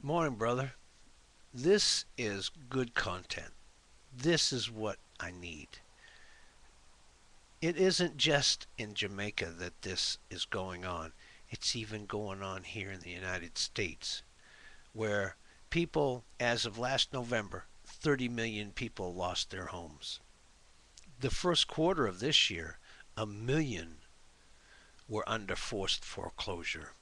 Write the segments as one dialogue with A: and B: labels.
A: Morning, brother. This is good content. This is what I need. It isn't just in Jamaica that this is going on. It's even going on here in the United States, where people, as of last November, 30 million people lost their homes. The first quarter of this year, a million were under forced foreclosure.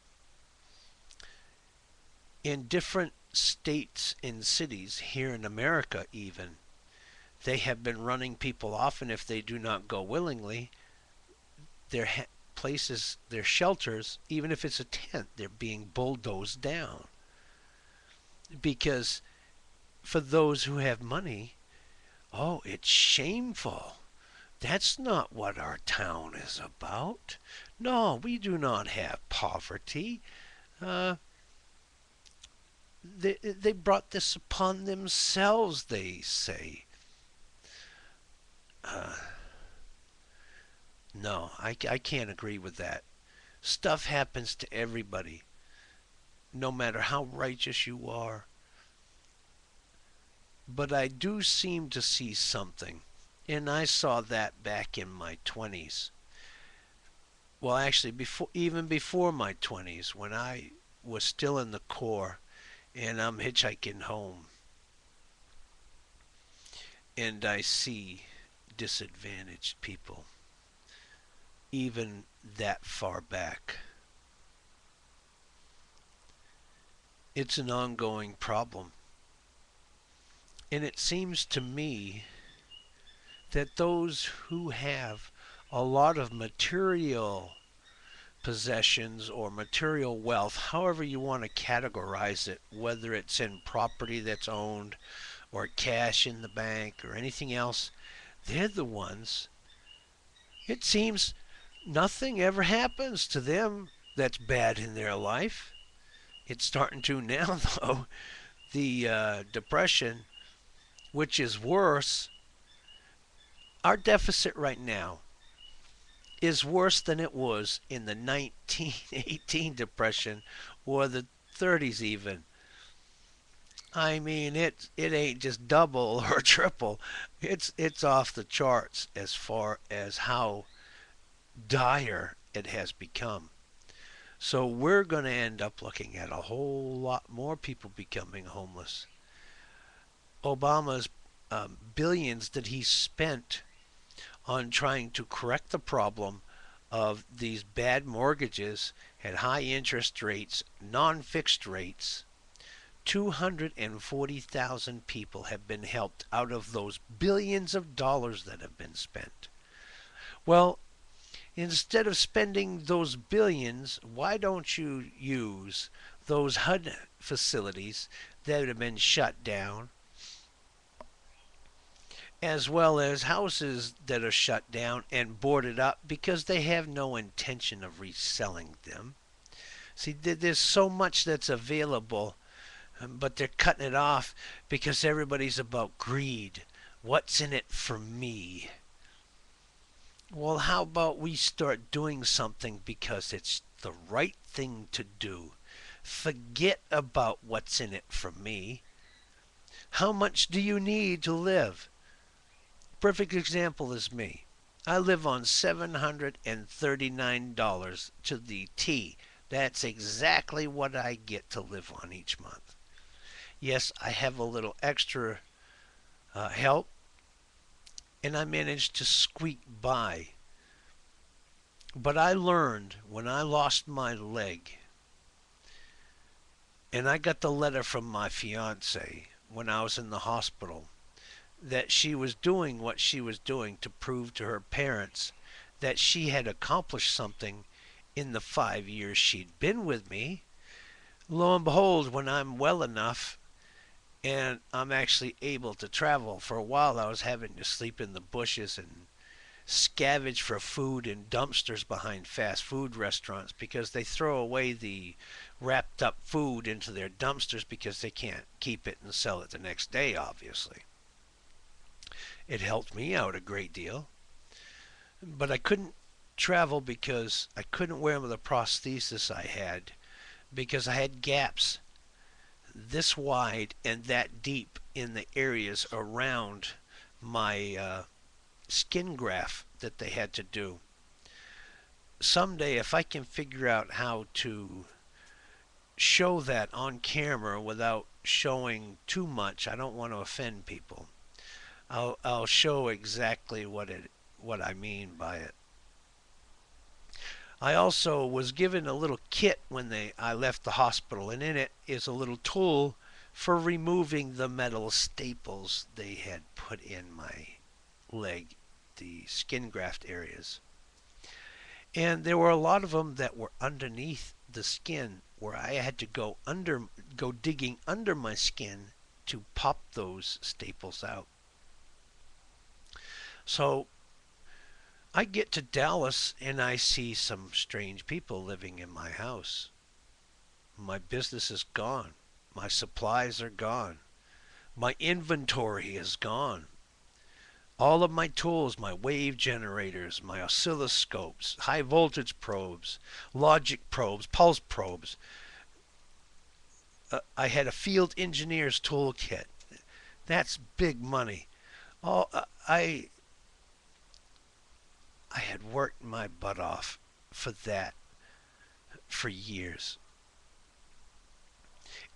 A: In different states and cities here in America, even, they have been running people off, and if they do not go willingly, their places, their shelters, even if it's a tent, they're being bulldozed down. Because for those who have money, oh, it's shameful. That's not what our town is about. No, we do not have poverty. Uh, they brought this upon themselves, they say. Uh, no, I can't agree with that. Stuff happens to everybody, no matter how righteous you are. But I do seem to see something. And I saw that back in my 20s. Well, actually, even before my 20s, when I was still in the Corps and I'm hitchhiking home and I see disadvantaged people, even that far back. It's an ongoing problem. And it seems to me that those who have a lot of material possessions or material wealth, however you want to categorize it, whether it's in property that's owned or cash in the bank or anything else, they're the ones. It seems nothing ever happens to them that's bad in their life. It's starting to now, though. The depression, which is worse, our deficit right now is worse than it was in the 1918 depression or the 30s even. I mean, it ain't just double or triple. It's off the charts as far as how dire it has become. So we're going to end up looking at a whole lot more people becoming homeless. Obama's billions that he spent on trying to correct the problem of these bad mortgages at high interest rates, non fixed rates. 240,000 people have been helped out of those billions of dollars that have been spent. Well, instead of spending those billions, why don't you use those HUD facilities that have been shut down, as well as houses that are shut down and boarded up because they have no intention of reselling them? See, there's so much that's available, but they're cutting it off because everybody's about greed. What's in it for me? Well, how about we start doing something because it's the right thing to do? Forget about what's in it for me. How much do you need to live? Perfect example is me. I live on $739 to the T. That's exactly what I get to live on each month. Yes, I have a little extra help, and I managed to squeak by. But I learned when I lost my leg, and I got the letter from my fiance when I was in the hospital, that she was doing what she was doing to prove to her parents that she had accomplished something in the 5 years she'd been with me. Lo and behold, when I'm well enough and I'm actually able to travel, for a while I was having to sleep in the bushes and scavenge for food in dumpsters behind fast food restaurants because they throw away the wrapped up food into their dumpsters because they can't keep it and sell it the next day, obviously. It helped me out a great deal, but I couldn't travel because I couldn't wear the prosthesis I had because I had gaps this wide and that deep in the areas around my skin graft that they had to do. Someday, if I can figure out how to show that on camera without showing too much, I don't want to offend people. I'll show exactly what I mean by it. I also was given a little kit when I left the hospital, and in it is a little tool for removing the metal staples they had put in my leg, the skin graft areas. And there were a lot of them that were underneath the skin where I had to go digging under my skin to pop those staples out. So I get to Dallas and I see some strange people living in my house. My business is gone. My supplies are gone. My inventory is gone. All of my tools, my wave generators, my oscilloscopes, high voltage probes, logic probes, pulse probes. I had a field engineer's toolkit. That's big money. Oh, I had worked my butt off for that for years.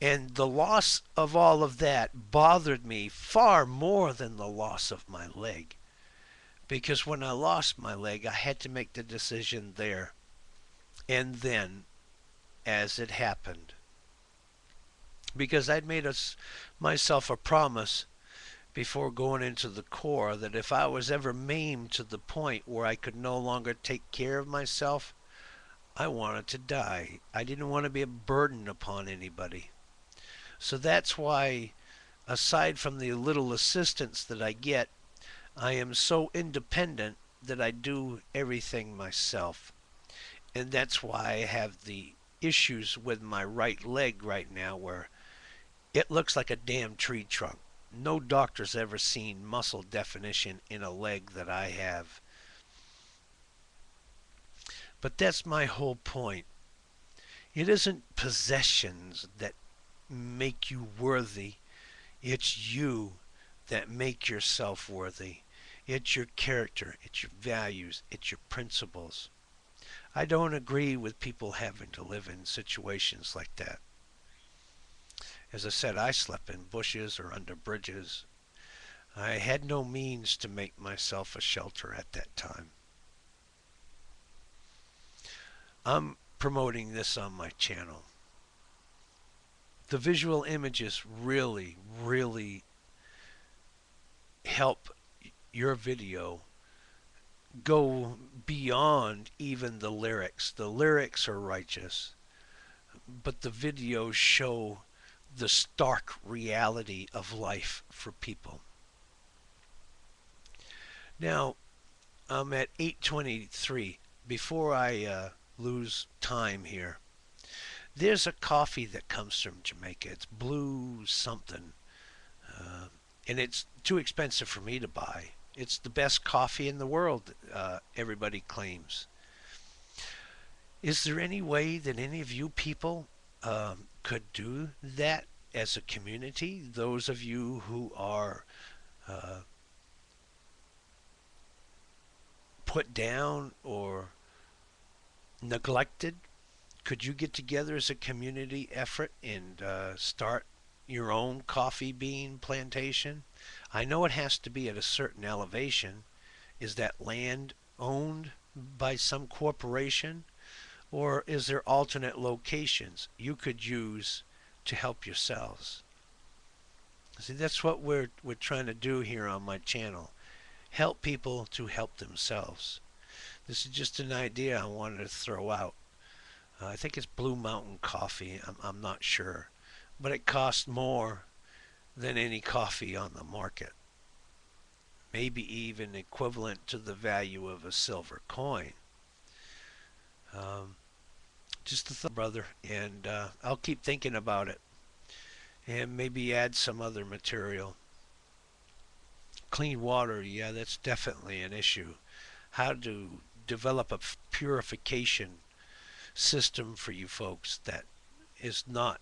A: And the loss of all of that bothered me far more than the loss of my leg. Because when I lost my leg, I had to make the decision there and then as it happened. Because I'd made myself a promise before going into the Corps that if I was ever maimed to the point where I could no longer take care of myself, I wanted to die. I didn't want to be a burden upon anybody. So that's why, aside from the little assistance that I get, I am so independent that I do everything myself. And that's why I have the issues with my right leg right now where it looks like a damn tree trunk. No doctor's ever seen muscle definition in a leg that I have. But that's my whole point. It isn't possessions that make you worthy. It's you that make yourself worthy. It's your character, it's your values, it's your principles. I don't agree with people having to live in situations like that. As I said, I slept in bushes or under bridges. I had no means to make myself a shelter at that time. I'm promoting this on my channel. The visual images really, really help your video go beyond even the lyrics. The lyrics are righteous, but the videos show the stark reality of life for people. Now, I'm at 8:23. Before I lose time here, there's a coffee that comes from Jamaica. It's blue something, uh, and it's too expensive for me to buy. It's the best coffee in the world, everybody claims. Is there any way that any of you people could do that as a community? Those of you who are uh, put down or neglected, could you get together as a community effort and start your own coffee bean plantation? I know it has to be at a certain elevation. Is that land owned by some corporation? Or is there alternate locations you could use to help yourselves? See, that's what we're trying to do here on my channel. Help people to help themselves. This is just an idea I wanted to throw out. I think it's Blue Mountain Coffee. I'm not sure. But it costs more than any coffee on the market. Maybe even equivalent to the value of a silver coin. Um, just a thought, brother. And I'll keep thinking about it. And maybe add some other material. Clean water, yeah, that's definitely an issue. How to develop a purification system for you folks that is not